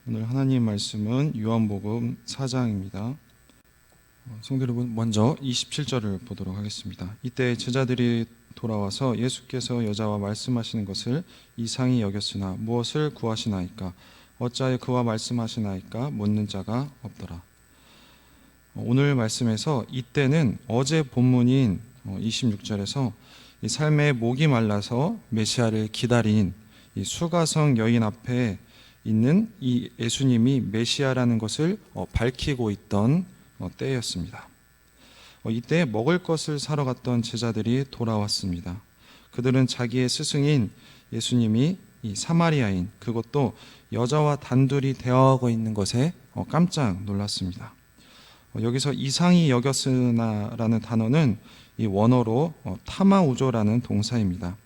오늘 하나님 말씀은 요한복음 4장입니다. 성도 여러분, 먼저 27절을 보도록 하겠습니다. 이때 제자들이 돌아와서 예수께서 여자와 말씀하시는 것을 이상히 여겼으나 무엇을 구하시나이까? 어찌하여 그와 말씀하시나이까? 묻는 자가 없더라. 오늘 말씀에서 이때는 어제 본문인 26절에서 이 삶의 목이 말라서 메시아를 기다린 이 수가성 여인 앞에 있는 이 예수님이 메시아라는 것을 밝히고 있던 때였습니다. 이때 먹을 것을 사러 갔던 제자들이 돌아왔습니다. 그들은 자기의 스승인 예수님이 이 사마리아인, 그것도 여자와 단둘이 대화하고 있는 것에 깜짝 놀랐습니다. 여기서 이상히 여겼으나라는 단어는 이 원어로 타마우조라는 동사입니다.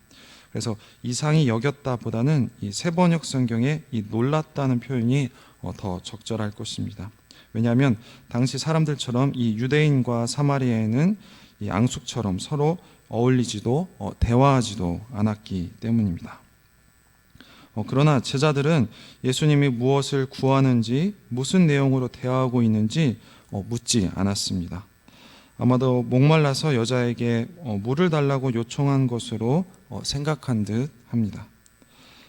그래서 이상히 여겼다보다는 이 세번역 성경에 이 놀랐다는 표현이 더 적절할 것입니다. 왜냐하면 당시 사람들처럼 이 유대인과 사마리아인은 이 앙숙처럼 서로 어울리지도 대화하지도 않았기 때문입니다. 그러나 제자들은 예수님이 무엇을 구하는지, 무슨 내용으로 대화하고 있는지 묻지 않았습니다. 아마도 목말라서 여자에게 물을 달라고 요청한 것으로 생각한 듯 합니다.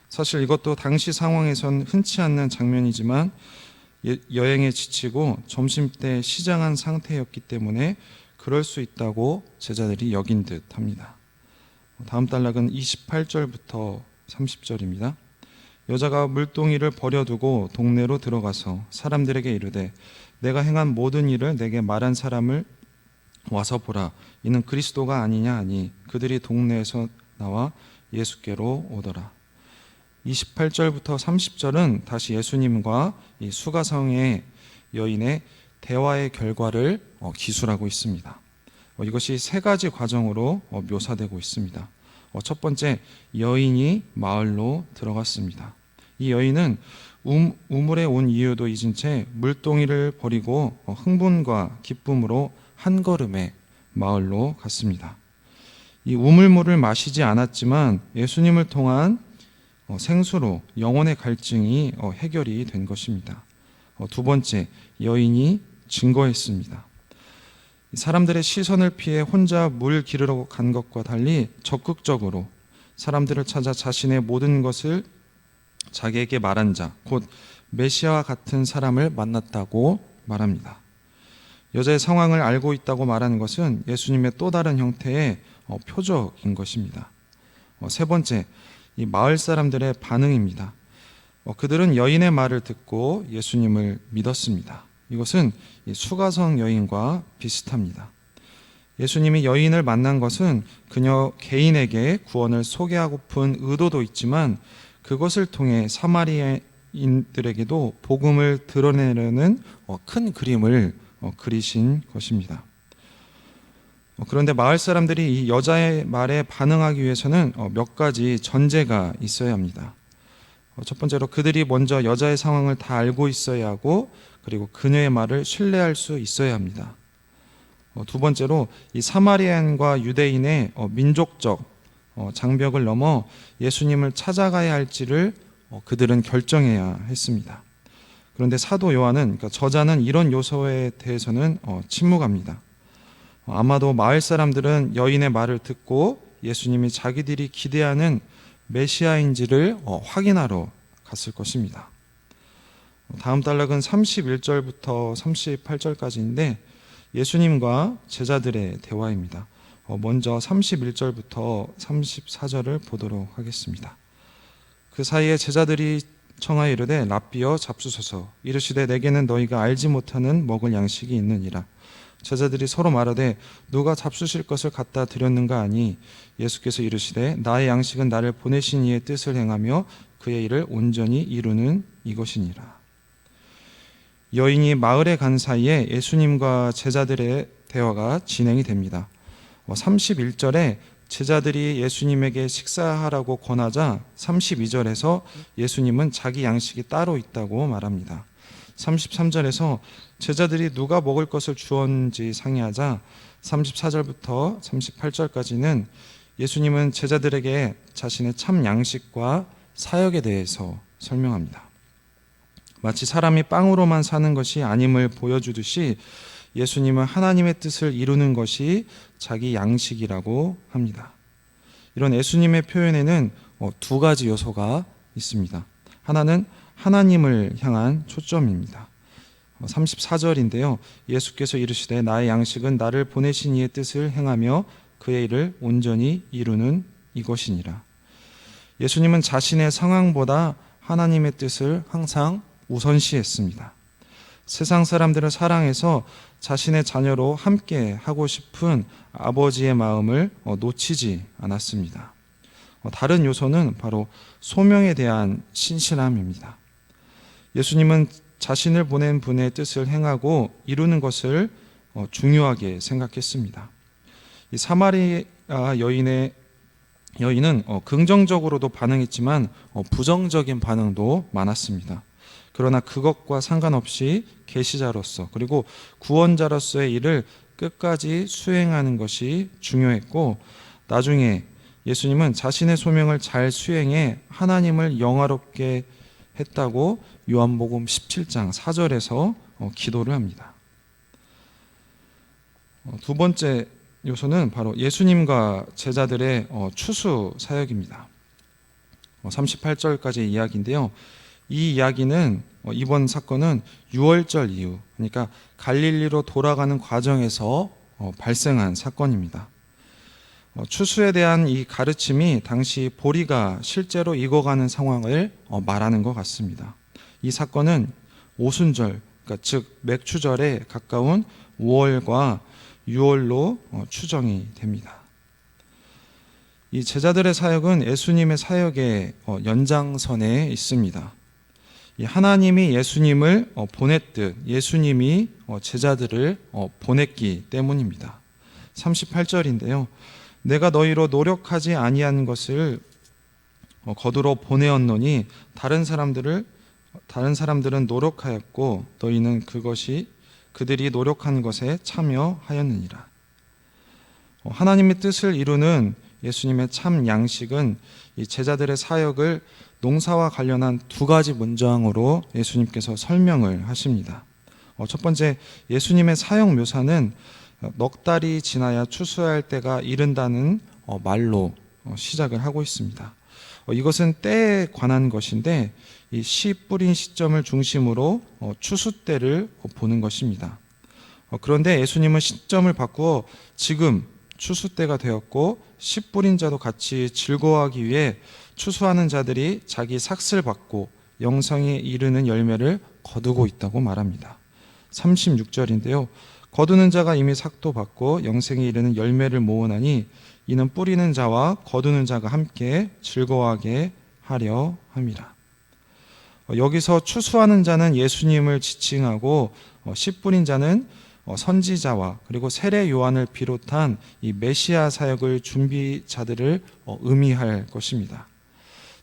사실 이것도 당시 상황에선 흔치 않는 장면이지만 여행에 지치고 점심때 시장한 상태였기 때문에 그럴 수 있다고 제자들이 여긴 듯 합니다. 다음 단락은 28절부터 30절입니다. 여자가 물동이를 버려두고 동네로 들어가서 사람들에게 이르되 내가 행한 모든 일을 내게 말한 사람을 와서 보라, 이는 그리스도가 아니냐 하니 그들이 동네에서 나와 예수께로 오더라. 28절부터 30절은 다시 예수님과 이 수가성의 여인의 대화의 결과를 기술하고 있습니다. 이것이 세 가지 과정으로 묘사되고 있습니다. 첫 번째, 여인이 마을로 들어갔습니다. 이 여인은 우물에 온 이유도 잊은 채 물동이를 버리고 흥분과 기쁨으로 한 걸음에 마을로 갔습니다. 이 우물물을 마시지 않았지만 예수님을 통한 생수로 영혼의 갈증이 해결이 된 것입니다. 두 번째, 여인이 증거했습니다. 사람들의 시선을 피해 혼자 물 기르러 간 것과 달리 적극적으로 사람들을 찾아 자신의 모든 것을 자기에게 말한 자, 곧 메시아와 같은 사람을 만났다고 말합니다. 여자의 상황을 알고 있다고 말하는 것은 예수님의 또 다른 형태의 표적인 것입니다. 세 번째, 이 마을 사람들의 반응입니다. 그들은 여인의 말을 듣고 예수님을 믿었습니다. 이것은 수가성 여인과 비슷합니다. 예수님이 여인을 만난 것은 그녀 개인에게 구원을 소개하고픈 의도도 있지만 그것을 통해 사마리아인들에게도 복음을 드러내려는 큰 그림을 그리신 것입니다. 그런데 마을 사람들이 이 여자의 말에 반응하기 위해서는 몇 가지 전제가 있어야 합니다. 첫 번째로 그들이 먼저 여자의 상황을 다 알고 있어야 하고, 그리고 그녀의 말을 신뢰할 수 있어야 합니다. 두 번째로 이 사마리아인과 유대인의 민족적 장벽을 넘어 예수님을 찾아가야 할지를 그들은 결정해야 했습니다. 그런데 사도 요한은, 그러니까 저자는 이런 요소에 대해서는 침묵합니다. 아마도 마을 사람들은 여인의 말을 듣고 예수님이 자기들이 기대하는 메시아인지를 확인하러 갔을 것입니다. 다음 단락은 31절부터 38절까지인데 예수님과 제자들의 대화입니다. 먼저 31절부터 34절을 보도록 하겠습니다. 그 사이에 제자들이 청하여 이르되 랍비여 잡수소서, 이르시되 내게는 너희가 알지 못하는 먹을 양식이 있느니라. 제자들이 서로 말하되 누가 잡수실 것을 갖다 드렸는가 하니 예수께서 이르시되 나의 양식은 나를 보내신 이의 뜻을 행하며 그의 일을 온전히 이루는 이것이니라. 여인이 마을에 간 사이에 예수님과 제자들의 대화가 진행이 됩니다. 31절에 제자들이 예수님에게 식사하라고 권하자 32절에서 예수님은 자기 양식이 따로 있다고 말합니다. 33절에서 제자들이 누가 먹을 것을 주었는지 상의하자 34절부터 38절까지는 예수님은 제자들에게 자신의 참 양식과 사역에 대해서 설명합니다. 마치 사람이 빵으로만 사는 것이 아님을 보여주듯이 예수님은 하나님의 뜻을 이루는 것이 자기 양식이라고 합니다. 이런 예수님의 표현에는 두 가지 요소가 있습니다. 하나는 하나님을 향한 초점입니다. 34절인데요. 예수께서 이르시되 나의 양식은 나를 보내신 이의 뜻을 행하며 그의 일을 온전히 이루는 이것이니라. 예수님은 자신의 상황보다 하나님의 뜻을 항상 우선시했습니다. 세상 사람들을 사랑해서 자신의 자녀로 함께 하고 싶은 아버지의 마음을 놓치지 않았습니다. 다른 요소는 바로 소명에 대한 신실함입니다. 예수님은 자신을 보낸 분의 뜻을 행하고 이루는 것을 중요하게 생각했습니다. 이 사마리아 여인은 긍정적으로도 반응했지만 부정적인 반응도 많았습니다. 그러나 그것과 상관없이 계시자로서 그리고 구원자로서의 일을 끝까지 수행하는 것이 중요했고, 나중에 예수님은 자신의 소명을 잘 수행해 하나님을 영화롭게 했다고 요한복음 17장 4절에서 기도를 합니다. 두 번째 요소는 바로 예수님과 제자들의 추수 사역입니다. 38절까지 이야기인데요. 이 이야기는 이번 사건은 유월절 이후, 그러니까 갈릴리로 돌아가는 과정에서 발생한 사건입니다. 추수에 대한 이 가르침이 당시 보리가 실제로 익어가는 상황을 말하는 것 같습니다. 이 사건은 오순절, 그러니까 즉 맥추절에 가까운 5월과 6월로 추정이 됩니다. 이 제자들의 사역은 예수님의 사역의 연장선에 있습니다. 이 하나님이 예수님을 보냈듯 예수님이 제자들을 보냈기 때문입니다. 38절인데요. 내가 너희로 노력하지 아니한 것을 거두러 보내었노니 다른 사람들은 노력하였고 너희는 그들이 노력한 것에 참여하였느니라. 하나님의 뜻을 이루는 예수님의 참 양식은 이 제자들의 사역을 농사와 관련한 두 가지 문장으로 예수님께서 설명을 하십니다. 첫 번째, 예수님의 사역 묘사는 넉 달이 지나야 추수할 때가 이른다는 말로 시작을 하고 있습니다. 이것은 때에 관한 것인데 이 씨 뿌린 시점을 중심으로 추수 때를 보는 것입니다. 그런데 예수님은 시점을 바꾸어 지금 추수 때가 되었고 씨 뿌린 자도 같이 즐거워하기 위해 추수하는 자들이 자기 삭슬 받고 영성에 이르는 열매를 거두고 있다고 말합니다. 36절인데요. 거두는 자가 이미 삭도 받고 영생에 이르는 열매를 모으나니 이는 뿌리는 자와 거두는 자가 함께 즐거워하게 하려 함이라. 여기서 추수하는 자는 예수님을 지칭하고 씨 뿌린 자는 선지자와 그리고 세례 요한을 비롯한 이 메시아 사역을 준비자들을 의미할 것입니다.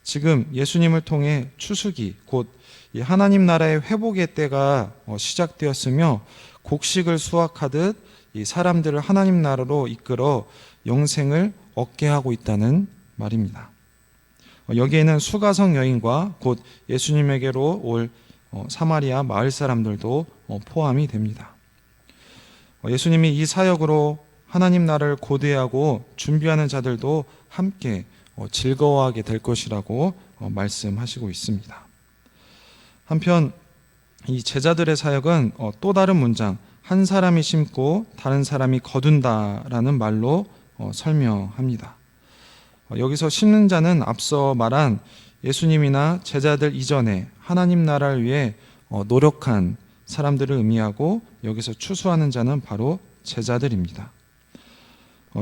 지금 예수님을 통해 추수기 곧 하나님 나라의 회복의 때가 시작되었으며 곡식을 수확하듯 이 사람들을 하나님 나라로 이끌어 영생을 얻게 하고 있다는 말입니다. 여기에는 수가성 여인과 곧 예수님에게로 올 사마리아 마을 사람들도 포함이 됩니다. 예수님이 이 사역으로 하나님 나라를 고대하고 준비하는 자들도 함께 즐거워하게 될 것이라고 말씀하시고 있습니다. 한편 이 제자들의 사역은 또 다른 문장 한 사람이 심고 다른 사람이 거둔다라는 말로 설명합니다. 여기서 심는 자는 앞서 말한 예수님이나 제자들 이전에 하나님 나라를 위해 노력한 사람들을 의미하고 여기서 추수하는 자는 바로 제자들입니다.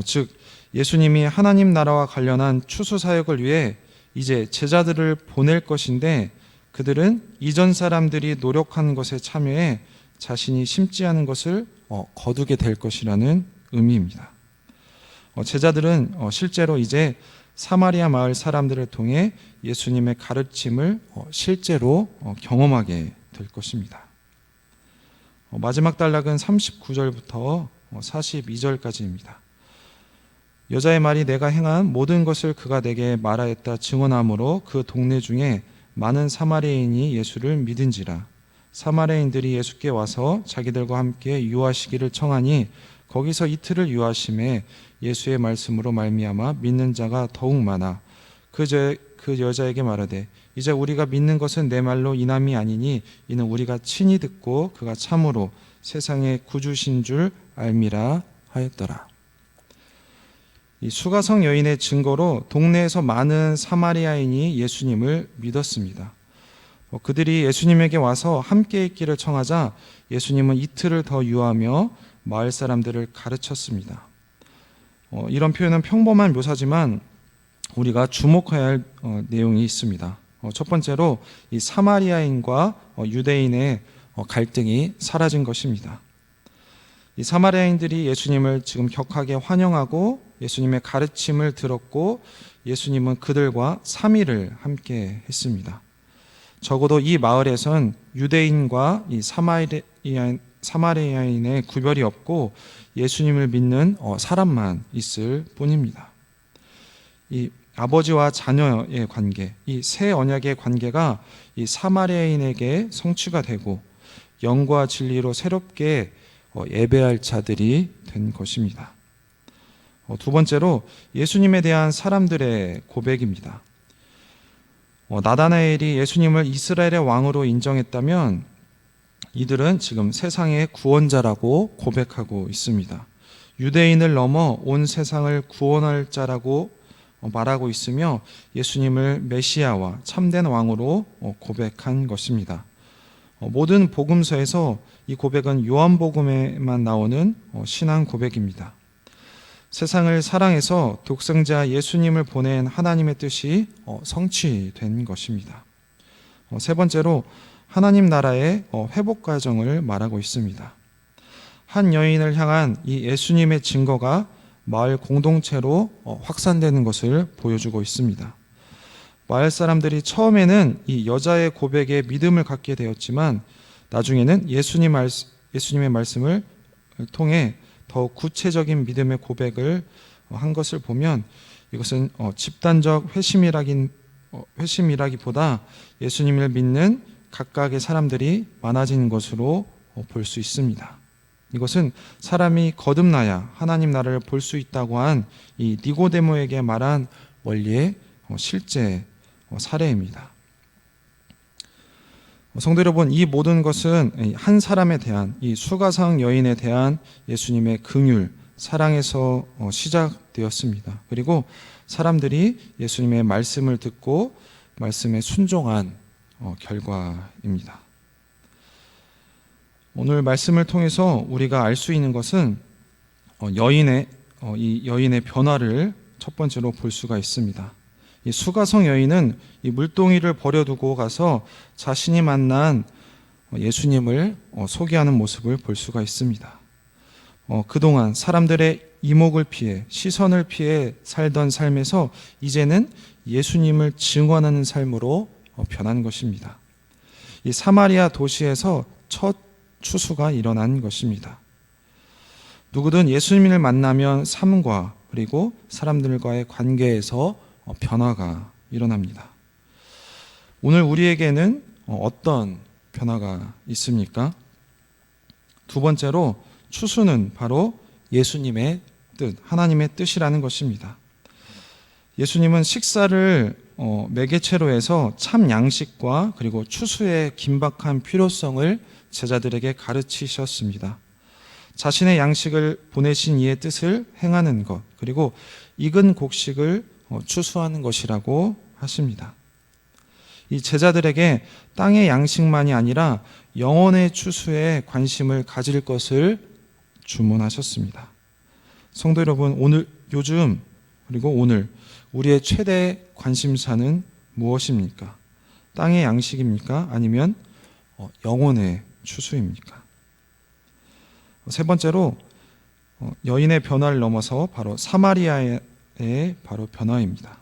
즉 예수님이 하나님 나라와 관련한 추수 사역을 위해 이제 제자들을 보낼 것인데 그들은 이전 사람들이 노력한 것에 참여해 자신이 심지 않은 것을 거두게 될 것이라는 의미입니다. 제자들은 실제로 이제 사마리아 마을 사람들을 통해 예수님의 가르침을 실제로 경험하게 될 것입니다. 마지막 단락은 39절부터 42절까지입니다. 여자의 말이 내가 행한 모든 것을 그가 내게 말하였다 증언하므로 그 동네 중에 많은 사마리아인이 예수를 믿은지라. 사마리아인들이 예수께 와서 자기들과 함께 유하시기를 청하니 거기서 이틀을 유하심에 예수의 말씀으로 말미암아 믿는 자가 더욱 많아 그 여자에게 말하되 이제 우리가 믿는 것은 내 말로 인함이 아니니 이는 우리가 친히 듣고 그가 참으로 세상의 구주신 줄 알미라 하였더라. 이 수가성 여인의 증거로 동네에서 많은 사마리아인이 예수님을 믿었습니다. 그들이 예수님에게 와서 함께 있기를 청하자 예수님은 이틀을 더 유하며 마을 사람들을 가르쳤습니다. 이런 표현은 평범한 묘사지만 우리가 주목해야 할 내용이 있습니다. 첫 번째로 이 사마리아인과 유대인의 갈등이 사라진 것입니다. 이 사마리아인들이 예수님을 지금 격하게 환영하고 예수님의 가르침을 들었고 예수님은 그들과 3일을 함께 했습니다. 적어도 이 마을에선 유대인과 이 사마리아인의 구별이 없고 예수님을 믿는 사람만 있을 뿐입니다. 이 아버지와 자녀의 관계, 이 새 언약의 관계가 이 사마리아인에게 성취가 되고 영과 진리로 새롭게 예배할 자들이 된 것입니다. 두 번째로 예수님에 대한 사람들의 고백입니다. 나다나엘이 예수님을 이스라엘의 왕으로 인정했다면 이들은 지금 세상의 구원자라고 고백하고 있습니다. 유대인을 넘어 온 세상을 구원할 자라고 말하고 있으며 예수님을 메시아와 참된 왕으로 고백한 것입니다. 모든 복음서에서 이 고백은 요한복음에만 나오는 신앙 고백입니다. 세상을 사랑해서 독생자 예수님을 보낸 하나님의 뜻이 성취된 것입니다. 세 번째로 하나님 나라의 회복 과정을 말하고 있습니다. 한 여인을 향한 이 예수님의 증거가 마을 공동체로 확산되는 것을 보여주고 있습니다. 마을 사람들이 처음에는 이 여자의 고백에 믿음을 갖게 되었지만 나중에는 예수님의 말씀을 통해 더욱 구체적인 믿음의 고백을 한 것을 보면 이것은 집단적 회심이라기보다 예수님을 믿는 각각의 사람들이 많아진 것으로 볼 수 있습니다. 이것은 사람이 거듭나야 하나님 나라를 볼 수 있다고 한 이 니고데모에게 말한 원리의 실제 사례입니다. 성도 여러분, 이 모든 것은 한 사람에 대한 이 수가성 여인에 대한 예수님의 긍휼, 사랑에서 시작되었습니다. 그리고 사람들이 예수님의 말씀을 듣고 말씀에 순종한 결과입니다. 오늘 말씀을 통해서 우리가 알 수 있는 것은 이 여인의 변화를 첫 번째로 볼 수가 있습니다. 이 수가성 여인은 이 물동이를 버려두고 가서 자신이 만난 예수님을 소개하는 모습을 볼 수가 있습니다. 그동안 사람들의 이목을 피해 시선을 피해 살던 삶에서 이제는 예수님을 증언하는 삶으로 변한 것입니다. 이 사마리아 도시에서 첫 추수가 일어난 것입니다. 누구든 예수님을 만나면 삶과 그리고 사람들과의 관계에서 변화가 일어납니다. 오늘 우리에게는 어떤 변화가 있습니까? 두 번째로 추수는 바로 예수님의 뜻, 하나님의 뜻이라는 것입니다. 예수님은 식사를 매개체로 해서 참 양식과 그리고 추수의 긴박한 필요성을 제자들에게 가르치셨습니다. 자신의 양식을 보내신 이의 뜻을 행하는 것, 그리고 익은 곡식을 추수하는 것이라고 하십니다. 이 제자들에게 땅의 양식만이 아니라 영혼의 추수에 관심을 가질 것을 주문하셨습니다. 성도 여러분, 요즘 그리고 오늘 우리의 최대 관심사는 무엇입니까? 땅의 양식입니까? 아니면 영혼의 추수입니까? 세 번째로 여인의 변화를 넘어서 바로 사마리아의 바로 변화입니다.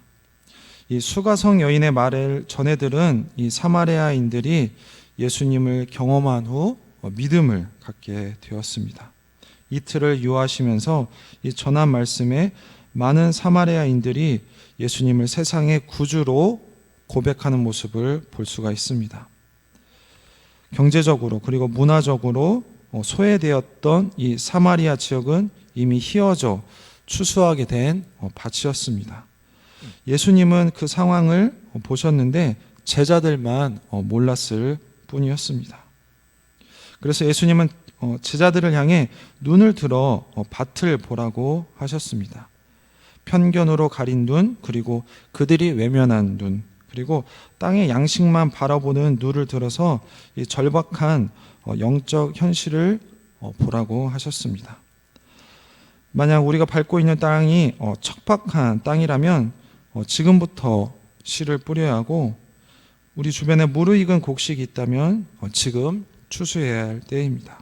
이 수가성 여인의 말을 전해 들은 이 사마리아인들이 예수님을 경험한 후 믿음을 갖게 되었습니다. 이틀을 유하시면서 이 전한 말씀에 많은 사마리아인들이 예수님을 세상의 구주로 고백하는 모습을 볼 수가 있습니다. 경제적으로 그리고 문화적으로 소외되었던 이 사마리아 지역은 이미 휘어져 추수하게 된 밭이었습니다. 예수님은 그 상황을 보셨는데 제자들만 몰랐을 뿐이었습니다. 그래서 예수님은 제자들을 향해 눈을 들어 밭을 보라고 하셨습니다. 편견으로 가린 눈, 그리고 그들이 외면한 눈, 그리고 땅의 양식만 바라보는 눈을 들어서 이 절박한 영적 현실을 보라고 하셨습니다. 만약 우리가 밟고 있는 땅이 척박한 땅이라면 지금부터 씨를 뿌려야 하고, 우리 주변에 무르익은 곡식이 있다면 지금 추수해야 할 때입니다.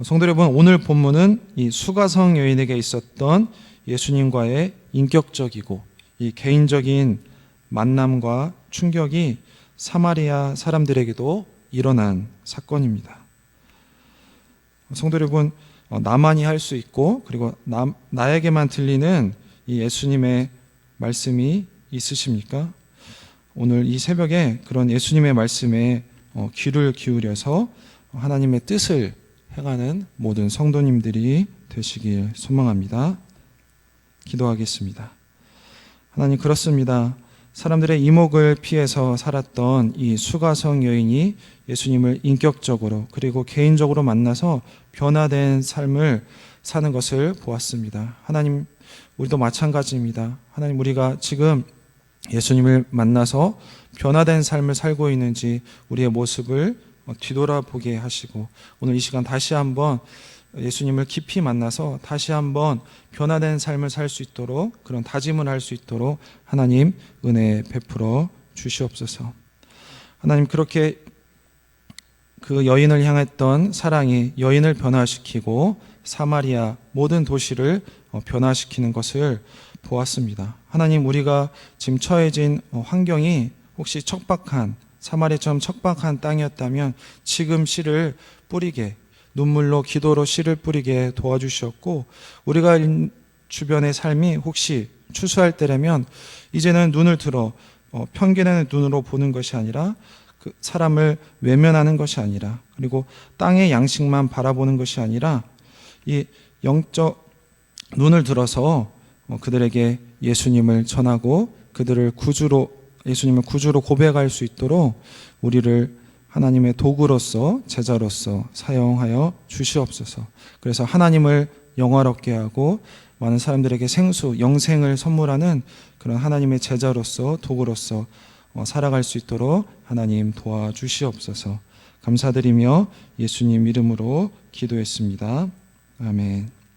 성도 여러분, 오늘 본문은 이 수가성 여인에게 있었던 예수님과의 인격적이고 이 개인적인 만남과 충격이 사마리아 사람들에게도 일어난 사건입니다. 성도 여러분, 나만이 할 수 있고 그리고 나에게만 들리는 이 예수님의 말씀이 있으십니까? 오늘 이 새벽에 그런 예수님의 말씀에 귀를 기울여서 하나님의 뜻을 행하는 모든 성도님들이 되시길 소망합니다. 기도하겠습니다. 하나님, 그렇습니다. 사람들의 이목을 피해서 살았던 이 수가성 여인이 예수님을 인격적으로 그리고 개인적으로 만나서 변화된 삶을 사는 것을 보았습니다. 하나님, 우리도 마찬가지입니다. 하나님, 우리가 지금 예수님을 만나서 변화된 삶을 살고 있는지 우리의 모습을 뒤돌아보게 하시고, 오늘 이 시간 다시 한번 예수님을 깊이 만나서 다시 한번 변화된 삶을 살 수 있도록, 그런 다짐을 할 수 있도록 하나님 은혜 베풀어 주시옵소서. 하나님, 그렇게 그 여인을 향했던 사랑이 여인을 변화시키고 사마리아 모든 도시를 변화시키는 것을 보았습니다. 하나님, 우리가 지금 처해진 환경이 혹시 척박한, 사마리아처럼 척박한 땅이었다면 지금 씨를 뿌리게, 눈물로 기도로 씨를 뿌리게 도와주셨고, 우리가 주변의 삶이 혹시 추수할 때라면 이제는 눈을 들어 편견의 눈으로 보는 것이 아니라, 그 사람을 외면하는 것이 아니라, 그리고 땅의 양식만 바라보는 것이 아니라 이 영적 눈을 들어서 그들에게 예수님을 전하고 그들을 예수님을 구주로 고백할 수 있도록 우리를 하나님의 도구로서, 제자로서 사용하여 주시옵소서. 그래서 하나님을 영화롭게 하고 많은 사람들에게 영생을 선물하는 그런 하나님의 제자로서, 도구로서 살아갈 수 있도록 하나님 도와주시옵소서. 감사드리며 예수님 이름으로 기도했습니다. 아멘.